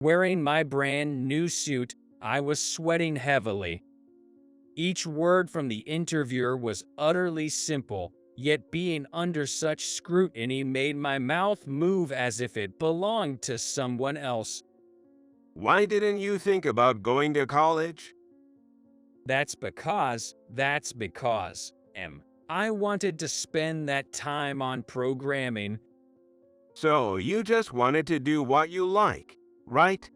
Wearing my brand new suit, I was sweating heavily. Each word from the interviewer was utterly simple, yet being under such scrutiny made my mouth move as if it belonged to someone else. Why didn't you think about going to college? I wanted to spend that time on programming. So you just wanted to do what you like, right?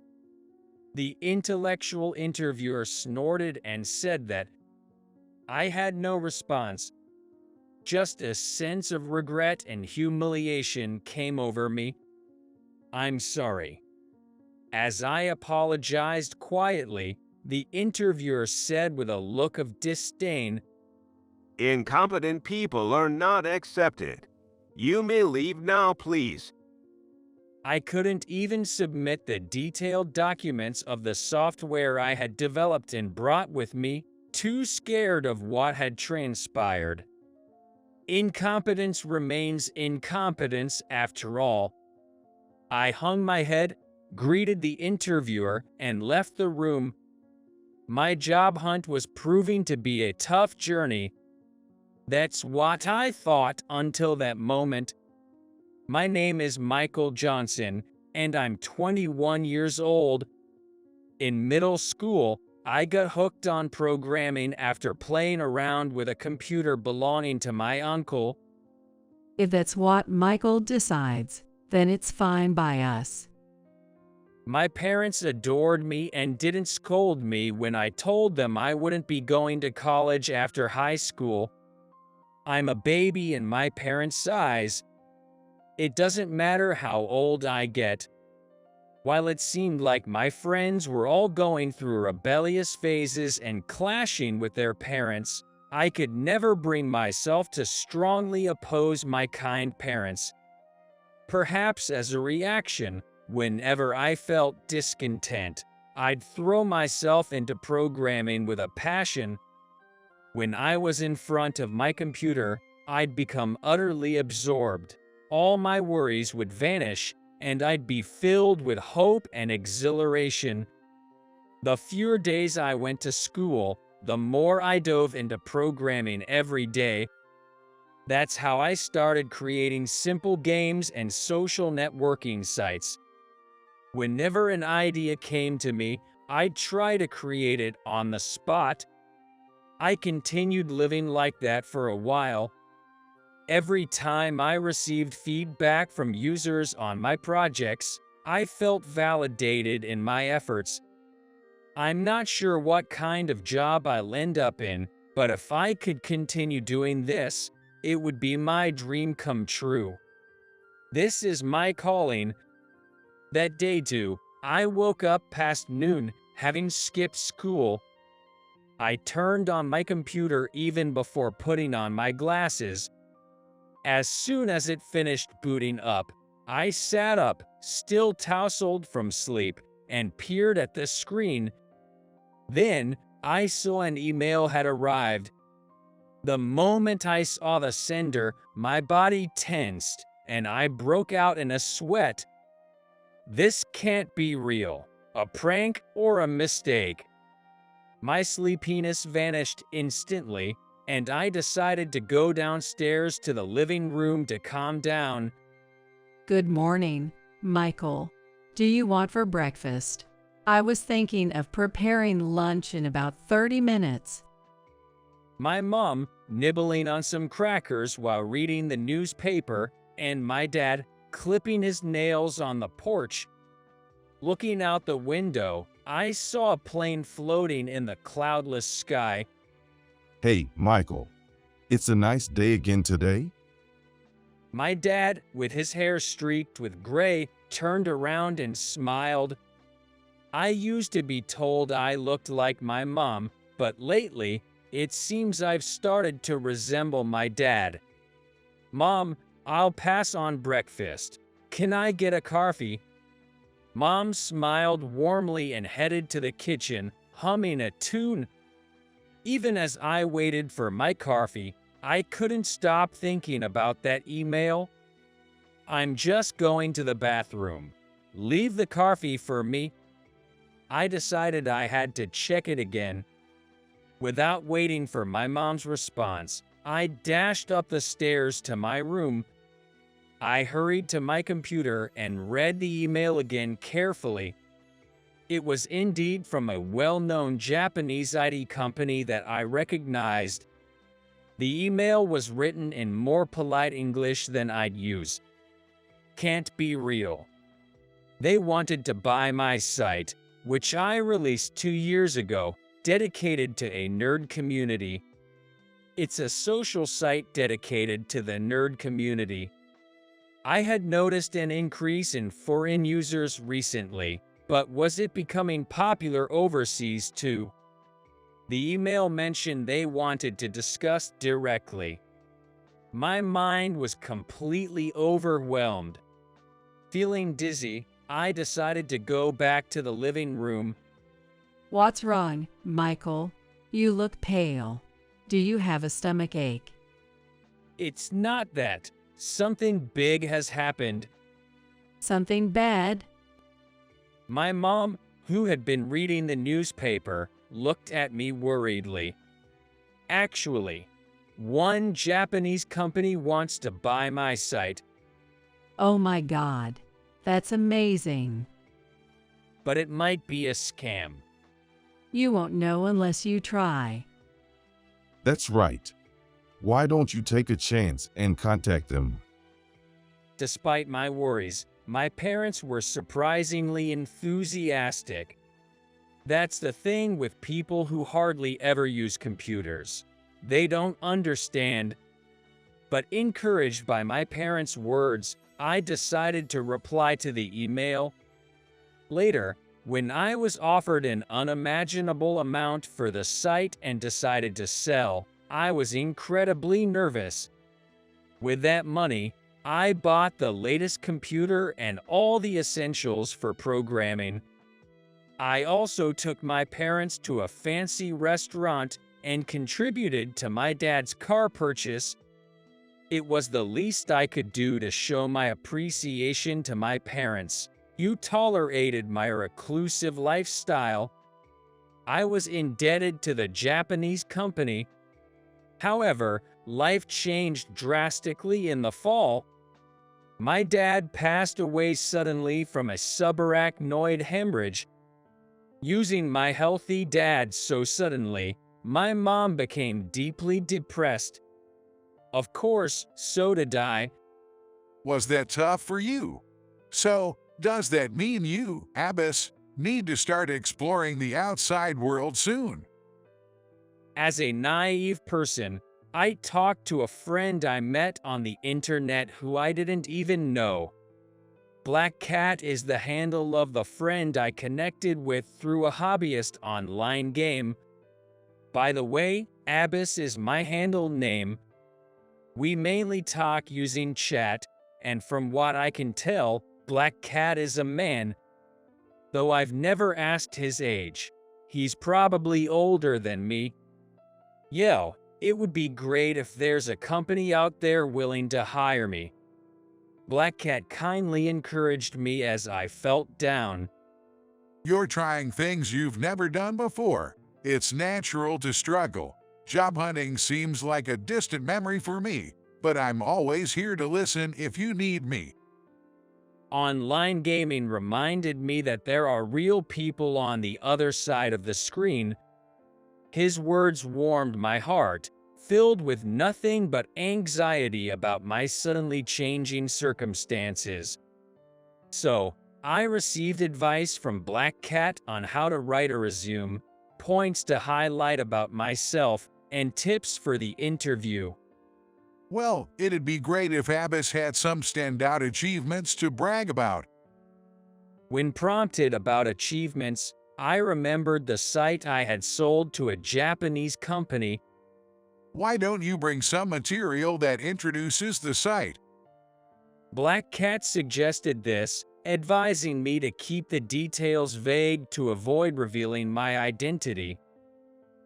The intellectual interviewer snorted and said that. I had no response. Just a sense of regret and humiliation came over me. I'm sorry. As I apologized quietly, the interviewer said with a look of disdain, Incompetent people are not accepted. You may leave now, please. I couldn't even submit the detailed documents of the software I had developed and brought with me, too scared of what had transpired. Incompetence remains incompetence after all. I hung my head, greeted the interviewer, and left the room. My job hunt was proving to be a tough journey. That's what I thought until that moment. My name is Michael Johnson, and I'm 21 years old. In middle school, I got hooked on programming after playing around with a computer belonging to my uncle. If that's what Michael decides, then it's fine by us. My parents adored me and didn't scold me when I told them I wouldn't be going to college after high school. I'm a baby in my parents' eyes. It doesn't matter how old I get. While it seemed like my friends were all going through rebellious phases and clashing with their parents, I could never bring myself to strongly oppose my kind parents. Perhaps as a reaction, whenever I felt discontent, I'd throw myself into programming with a passion. When I was in front of my computer, I'd become utterly absorbed. All my worries would vanish, and I'd be filled with hope and exhilaration. The fewer days I went to school, the more I dove into programming every day. That's how I started creating simple games and social networking sites. Whenever an idea came to me, I'd try to create it on the spot. I continued living like that for a while. Every time I received feedback from users on my projects, I felt validated in my efforts. I'm not sure what kind of job I'll end up in, but if I could continue doing this, it would be my dream come true. This is my calling. That day too, I woke up past noon, having skipped school. I turned on my computer even before putting on my glasses. As soon as it finished booting up, I sat up, still tousled from sleep, and peered at the screen. Then, I saw an email had arrived. The moment I saw the sender, my body tensed, and I broke out in a sweat. This can't be real, a prank or a mistake. My sleepiness vanished instantly, and I decided to go downstairs to the living room to calm down. Good morning, Michael. Do you want for breakfast? I was thinking of preparing lunch in about 30 minutes. My mom, nibbling on some crackers while reading the newspaper, and my dad, clipping his nails on the porch. Looking out the window, I saw a plane floating in the cloudless sky. Hey, Michael, it's a nice day again today. My dad, with his hair streaked with gray, turned around and smiled. I used to be told I looked like my mom, but lately, it seems I've started to resemble my dad. Mom, I'll pass on breakfast. Can I get a coffee? Mom smiled warmly and headed to the kitchen, humming a tune. Even as I waited for my coffee, I couldn't stop thinking about that email. I'm just going to the bathroom. Leave the coffee for me. I decided I had to check it again. Without waiting for my mom's response, I dashed up the stairs to my room. I hurried to my computer and read the email again carefully. It was indeed from a well-known Japanese IT company that I recognized. The email was written in more polite English than I'd use. Can't be real. They wanted to buy my site, which I released 2 years ago, dedicated to a nerd community. It's a social site dedicated to the nerd community. I had noticed an increase in foreign users recently, but was it becoming popular overseas too? The email mentioned they wanted to discuss directly. My mind was completely overwhelmed. Feeling dizzy, I decided to go back to the living room. What's wrong, Michael? You look pale. Do you have a stomach ache? It's not that. Something big has happened. Something bad? My mom, who had been reading the newspaper, looked at me worriedly. Actually, one Japanese company wants to buy my site. Oh my God, that's amazing. But it might be a scam. You won't know unless you try. That's right. Why don't you take a chance and contact them? Despite my worries, my parents were surprisingly enthusiastic. That's the thing with people who hardly ever use computers. They don't understand. But encouraged by my parents' words, I decided to reply to the email. Later, when I was offered an unimaginable amount for the site and decided to sell, I was incredibly nervous. With that money, I bought the latest computer and all the essentials for programming. I also took my parents to a fancy restaurant and contributed to my dad's car purchase. It was the least I could do to show my appreciation to my parents, who tolerated my reclusive lifestyle. I was indebted to the Japanese company. However, life changed drastically in the fall. My dad passed away suddenly from a subarachnoid hemorrhage. Using my healthy dad so suddenly, my mom became deeply depressed. Of course, so did I. Was that tough for you? So, does that mean you, Abbas, need to start exploring the outside world soon? As a naive person, I talked to a friend I met on the internet who I didn't even know. Black Cat is the handle of the friend I connected with through a hobbyist online game. By the way, Abbas is my handle name. We mainly talk using chat, and from what I can tell, Black Cat is a man. Though I've never asked his age. He's probably older than me. Yo, it would be great if there's a company out there willing to hire me. Black Cat kindly encouraged me as I felt down. You're trying things you've never done before. It's natural to struggle. Job hunting seems like a distant memory for me, but I'm always here to listen if you need me. Online gaming reminded me that there are real people on the other side of the screen. His words warmed my heart, filled with nothing but anxiety about my suddenly changing circumstances. So, I received advice from Black Cat on how to write a resume, points to highlight about myself, and tips for the interview. Well, it'd be great if Abbas had some standout achievements to brag about. When prompted about achievements, I remembered the site I had sold to a Japanese company. Why don't you bring some material that introduces the site? Black Cat suggested this, advising me to keep the details vague to avoid revealing my identity.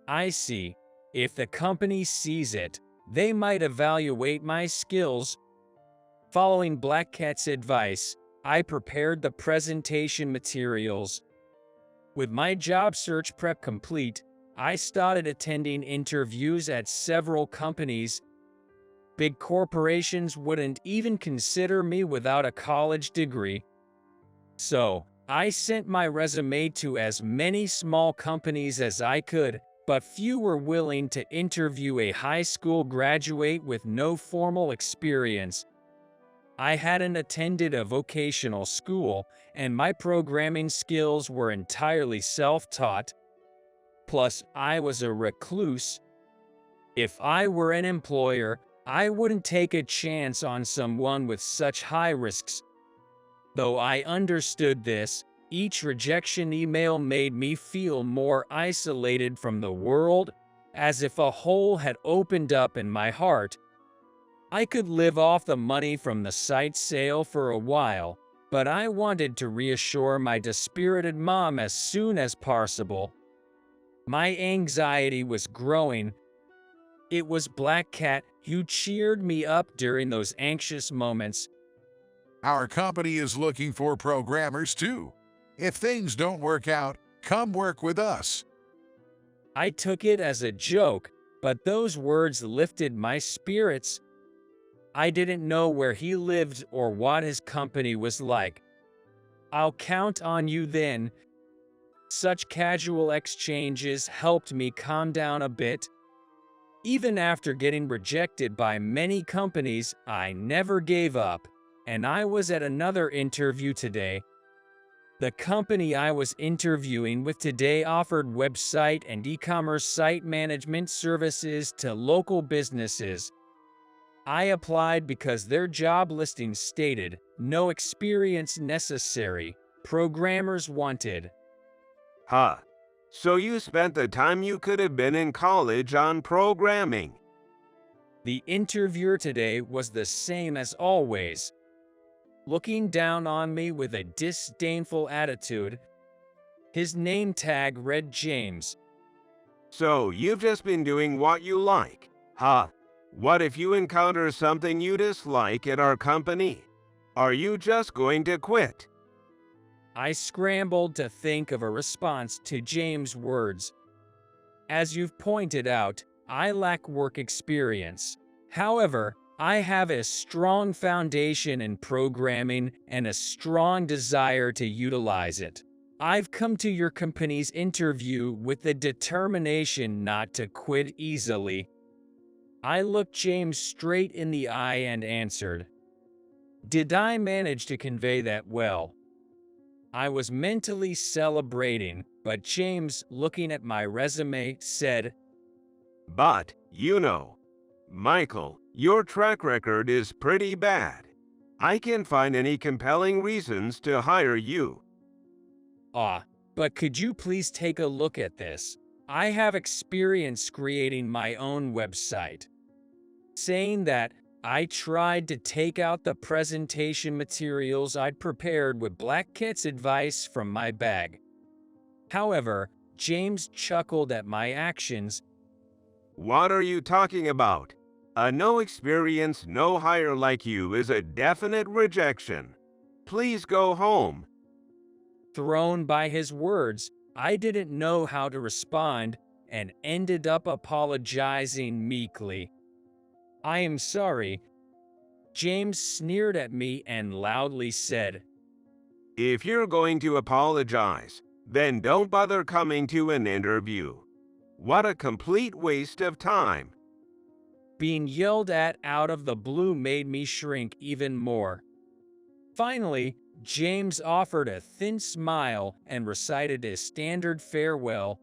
I see. If the company sees it, they might evaluate my skills. Following Black Cat's advice, I prepared the presentation materials. With my job search prep complete, I started attending interviews at several companies. Big corporations wouldn't even consider me without a college degree. So, I sent my resume to as many small companies as I could, but few were willing to interview a high school graduate with no formal experience. I hadn't attended a vocational school, and my programming skills were entirely self-taught. Plus, I was a recluse. If I were an employer, I wouldn't take a chance on someone with such high risks. Though I understood this, each rejection email made me feel more isolated from the world, as if a hole had opened up in my heart. I could live off the money from the site sale for a while, but I wanted to reassure my dispirited mom as soon as possible. My anxiety was growing. It was Black Cat who cheered me up during those anxious moments. Our company is looking for programmers too. If things don't work out, come work with us. I took it as a joke, but those words lifted my spirits. I didn't know where he lived or what his company was like. I'll count on you then. Such casual exchanges helped me calm down a bit. Even after getting rejected by many companies, I never gave up, and I was at another interview today. The company I was interviewing with today offered website and e-commerce site management services to local businesses. I applied because their job listing stated, "No experience necessary, programmers wanted." Huh. So you spent the time you could have been in college on programming. The interviewer today was the same as always, looking down on me with a disdainful attitude. His name tag read James. So you've just been doing what you like, huh? What if you encounter something you dislike at our company? Are you just going to quit? I scrambled to think of a response to James' words. As you've pointed out, I lack work experience. However, I have a strong foundation in programming and a strong desire to utilize it. I've come to your company's interview with the determination not to quit easily. I looked James straight in the eye and answered. Did I manage to convey that well? I was mentally celebrating, but James, looking at my resume, said, But, you know, Michael, your track record is pretty bad. I can't find any compelling reasons to hire you. But could you please take a look at this? I have experience creating my own website. Saying that, I tried to take out the presentation materials I'd prepared with Black Cat's advice from my bag. However, James chuckled at my actions. What are you talking about? A no experience, no hire like you is a definite rejection. Please go home. Thrown by his words, I didn't know how to respond and ended up apologizing meekly. I am sorry. James sneered at me and loudly said, If you're going to apologize, then don't bother coming to an interview. What a complete waste of time. Being yelled at out of the blue made me shrink even more. Finally, James offered a thin smile and recited his standard farewell.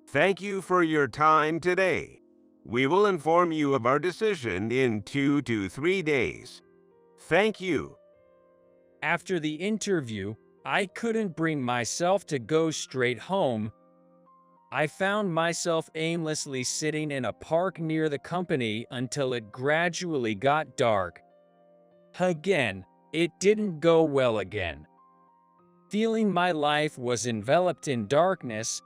Thank you for your time today. We will inform you of our decision in 2 to 3 days. Thank you. After the interview, I couldn't bring myself to go straight home. I found myself aimlessly sitting in a park near the company until it gradually got dark. Again, it didn't go well again. Feeling my life was enveloped in darkness,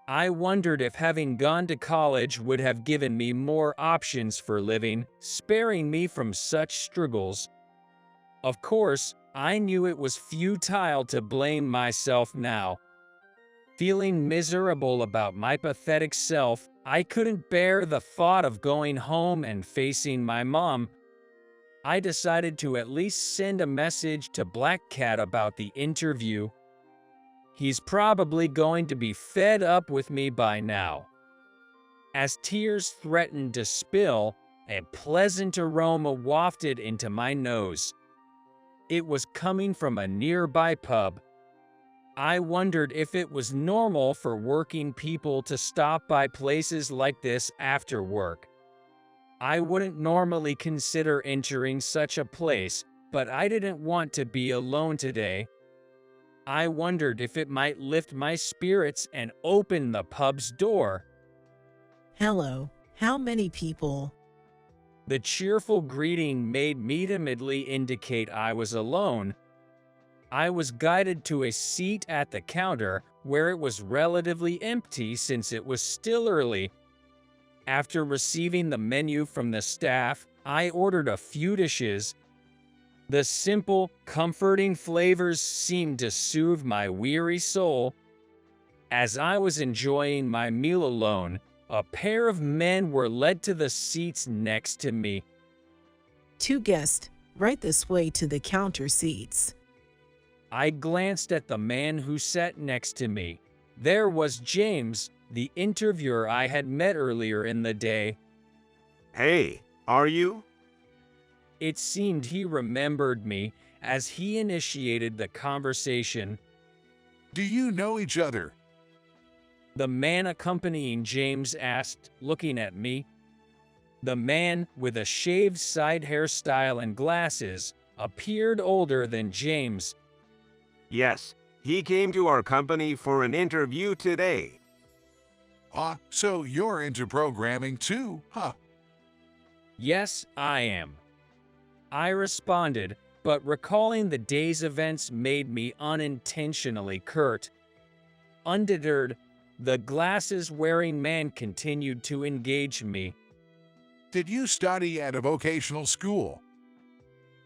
I wondered if having gone to college would have given me more options for living, sparing me from such struggles. Of course, I knew it was futile to blame myself now. Feeling miserable about my pathetic self, I couldn't bear the thought of going home and facing my mom. I decided to at least send a message to Black Cat about the interview. He's probably going to be fed up with me by now. As tears threatened to spill, a pleasant aroma wafted into my nose. It was coming from a nearby pub. I wondered if it was normal for working people to stop by places like this after work. I wouldn't normally consider entering such a place, but I didn't want to be alone today. I wondered if it might lift my spirits and open the pub's door. Hello, how many people? The cheerful greeting made me timidly indicate I was alone. I was guided to a seat at the counter, where it was relatively empty since it was still early. After receiving the menu from the staff, I ordered a few dishes. The simple, comforting flavors seemed to soothe my weary soul. As I was enjoying my meal alone, a pair of men were led to the seats next to me. 2 guests, right this way to the counter seats. I glanced at the man who sat next to me. There was James, the interviewer I had met earlier in the day. Hey, are you? It seemed he remembered me, as he initiated the conversation. Do you know each other? The man accompanying James asked, looking at me. The man, with a shaved side hairstyle and glasses, appeared older than James. Yes, he came to our company for an interview today. So you're into programming too, huh? Yes, I am. I responded, but recalling the day's events made me unintentionally curt. Undeterred, the glasses-wearing man continued to engage me. Did you study at a vocational school?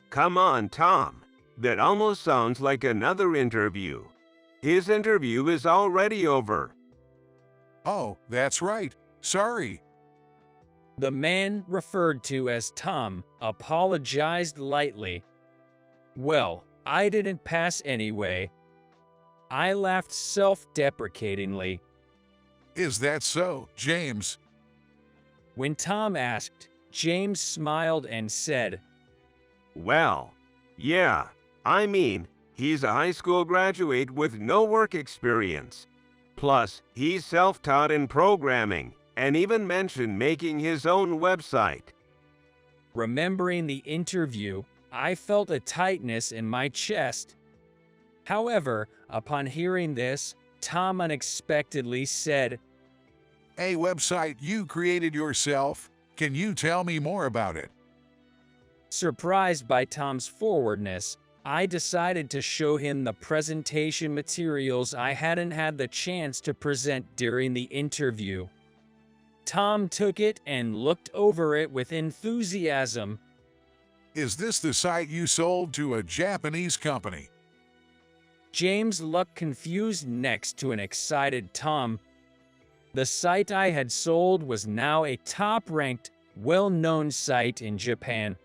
Come on, Tom. That almost sounds like another interview. His interview is already over. Oh, that's right. Sorry. The man, referred to as Tom, apologized lightly. Well, I didn't pass anyway. I laughed self-deprecatingly. Is that so, James? When Tom asked, James smiled and said, Well, yeah, I mean, he's a high school graduate with no work experience. Plus, he's self-taught in programming, and even mentioned making his own website. Remembering the interview, I felt a tightness in my chest. However, upon hearing this, Tom unexpectedly said, A website you created yourself? Can you tell me more about it? Surprised by Tom's forwardness, I decided to show him the presentation materials I hadn't had the chance to present during the interview. Tom took it and looked over it with enthusiasm. Is this the site you sold to a Japanese company? James looked confused next to an excited Tom. The site I had sold was now a top-ranked, well-known site in Japan.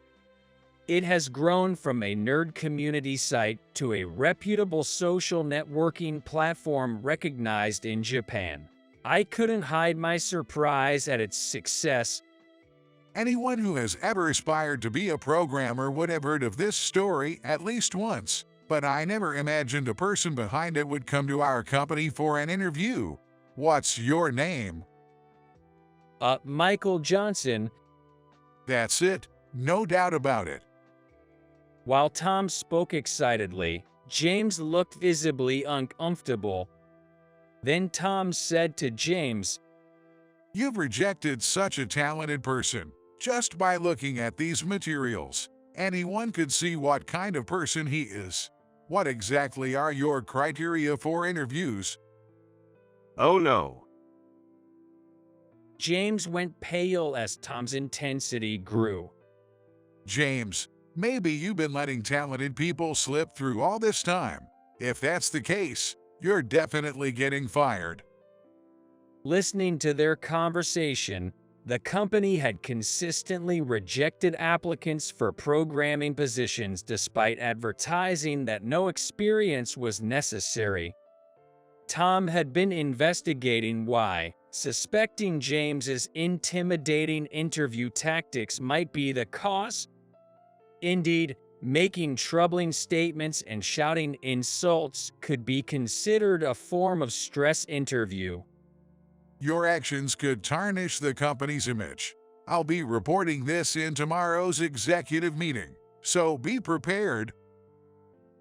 It has grown from a nerd community site to a reputable social networking platform recognized in Japan. I couldn't hide my surprise at its success. Anyone who has ever aspired to be a programmer would have heard of this story at least once, but I never imagined a person behind it would come to our company for an interview. What's your name? Michael Johnson. That's it, no doubt about it. While Tom spoke excitedly, James looked visibly uncomfortable. Then Tom said to James, You've rejected such a talented person. Just by looking at these materials, anyone could see what kind of person he is. What exactly are your criteria for interviews? Oh no. James went pale as Tom's intensity grew. James, Maybe you've been letting talented people slip through all this time. If that's the case, you're definitely getting fired. Listening to their conversation, the company had consistently rejected applicants for programming positions despite advertising that no experience was necessary. Tom had been investigating why, suspecting James's intimidating interview tactics might be the cause. Indeed, making troubling statements and shouting insults could be considered a form of stress interview. Your actions could tarnish the company's image. I'll be reporting this in tomorrow's executive meeting, so be prepared.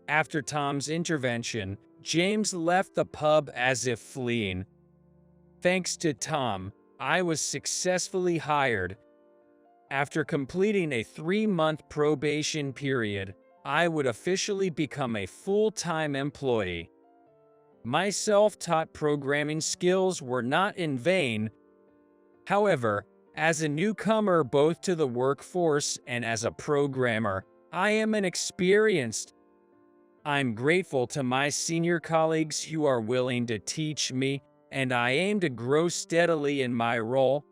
After Tom's intervention, James left the pub as if fleeing. Thanks to Tom, I was successfully hired. After completing a 3-month probation period, I would officially become a full-time employee. My self-taught programming skills were not in vain. However, as a newcomer both to the workforce and as a programmer, I am inexperienced. I'm grateful to my senior colleagues who are willing to teach me, and I aim to grow steadily in my role.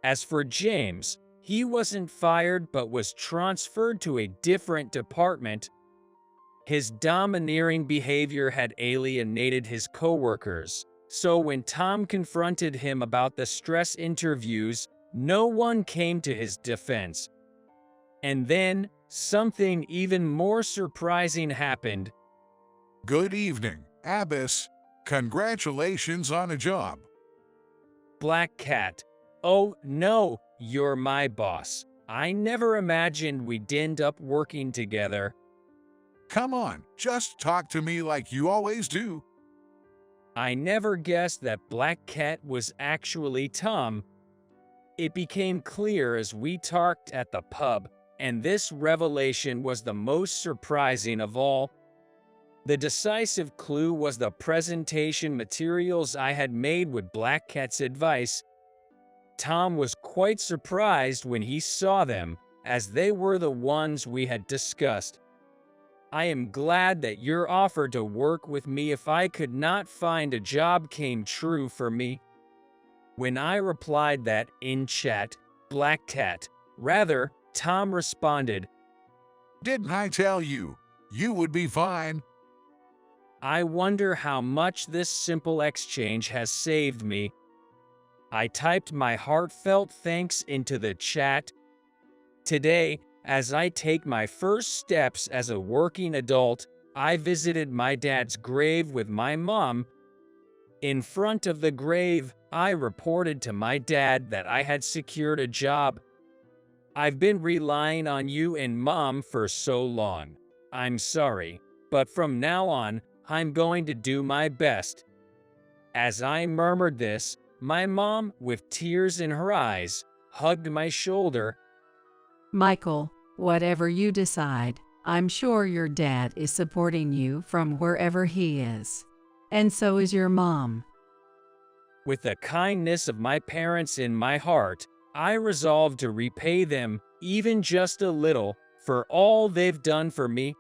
As for James, he wasn't fired but was transferred to a different department. His domineering behavior had alienated his coworkers, so when Tom confronted him about the stress interviews, no one came to his defense. And then, something even more surprising happened. Good evening, Abbas. Congratulations on a job. Black Cat. Oh no, you're my boss. I never imagined we'd end up working together. Come on, just talk to me like you always do. I never guessed that Black Cat was actually Tom. It became clear as we talked at the pub, and this revelation was the most surprising of all. The decisive clue was the presentation materials I had made with Black Cat's advice. Tom was quite surprised when he saw them, as they were the ones we had discussed. I am glad that your offer to work with me if I could not find a job came true for me. When I replied that, in chat, Black Cat, rather, Tom responded, Didn't I tell you, you would be fine? I wonder how much this simple exchange has saved me. I typed my heartfelt thanks into the chat. Today, as I take my first steps as a working adult, I visited my dad's grave with my mom. In front of the grave, I reported to my dad that I had secured a job. I've been relying on you and Mom for so long. I'm sorry, but from now on, I'm going to do my best. As I murmured this, my mom, with tears in her eyes, hugged my shoulder. Michael, whatever you decide, I'm sure your dad is supporting you from wherever he is. And so is your mom. With the kindness of my parents in my heart, I resolved to repay them, even just a little, for all they've done for me.